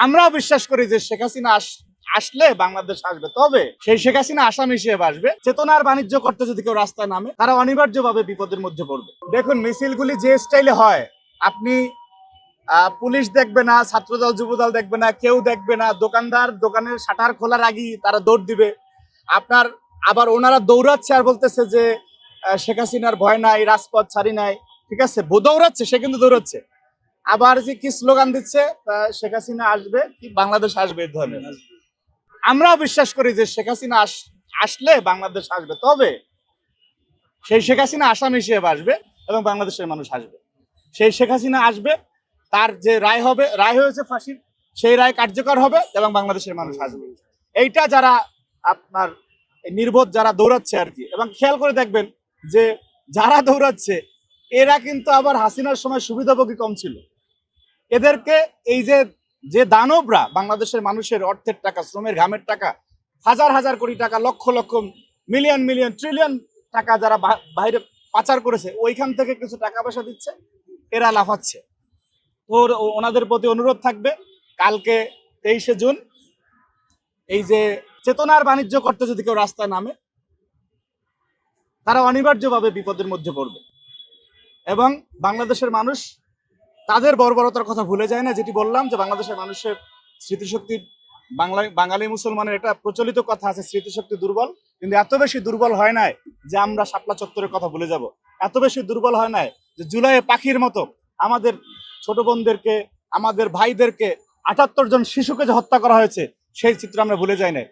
আমরাও বিশ্বাস করি যে শেখ হাসিনা আসলে বাংলাদেশ আসবে, তবে সেই শেখ হাসিনা আসামি হিসেবে আসবে। চেতনার বাণিজ্য করতে যদি কেউ রাস্তায় নামে তারা অনিবার্যভাবে বিপদের মধ্যে পড়বে। দেখুন, মিছিলগুলি যে স্টাইলে হয়, আপনি পুলিশ দেখবে না, ছাত্রদল যুবদল দেখবে না, কেউ দেখবে না। দোকানদার দোকানের শাটার খোলার আগেই তারা দৌড় দিবে। আপনার আবার ওনারা দৌড়াচ্ছে আর বলতেছে যে শেখ হাসিনার ভয় নাই, রাজপথ ছাড়ি নাই। ঠিক আছে, দৌড়াচ্ছে, সে কিন্তু দৌড়াচ্ছে। আবার যে কি স্লোগান দিচ্ছে, শেখ হাসিনা আসবে, কি বাংলাদেশ আসবে, এই ধরনের। আমরাও বিশ্বাস করি যে শেখ হাসিনা আসলে বাংলাদেশ আসবে, তবে সেই শেখ হাসিনা আসামি হিসেবে আসবে এবং বাংলাদেশের মানুষ আসবে। সেই শেখ হাসিনা আসবে, তার যে রায় হবে, রায় হয়েছে ফাঁসির, সেই রায় কার্যকর হবে এবং বাংলাদেশের মানুষ আসবে। এইটা যারা আপনার নির্বোধ যারা দৌড়াচ্ছে আর কি, এবং খেয়াল করে দেখবেন যে যারা দৌড়াচ্ছে এরা কিন্তু আবার হাসিনার সময় সুবিধাভোগী কম ছিল। এদেরকে এই যে দানবরা বাংলাদেশের মানুষের অর্থের টাকা, শ্রমের ঘামের টাকা, হাজার হাজার কোটি টাকা, lakh lakh, million million, trillion টাকা যারা বাইরে পাচার করেছে, ওইখান থেকে কিছু টাকা পয়সা দিচ্ছে, এরা লাফাচ্ছে। তো ওনাদের প্রতি অনুরোধ থাকবে, কালকে 23শে জুন এই যে চেতনার বাণিজ্য করতে যদি কেউ রাস্তায় নামে তারা অনিবার্যভাবে বিপদের মধ্যে পড়বে। এবং বাংলাদেশের মানুষ তাদের বর্বরতার কথা ভুলে যায় না। যেটি বললাম যে বাংলাদেশের মানুষের স্মৃতিশক্তি, বাঙালি মুসলমানের একটা প্রচলিত কথা আছে, স্মৃতিশক্তি দুর্বল। কিন্তু এত বেশি দুর্বল হয় নাই যে আমরা শাপলা চত্বরের কথা ভুলে যাব। এত বেশি দুর্বল হয় নাই যে জুলাইয়ে পাখির মতো আমাদের ছোট বোনদেরকে, আমাদের ভাইদেরকে, 78 জন শিশুকে যে হত্যা করা হয়েছে, সেই চিত্র আমরা ভুলে যাই নাই।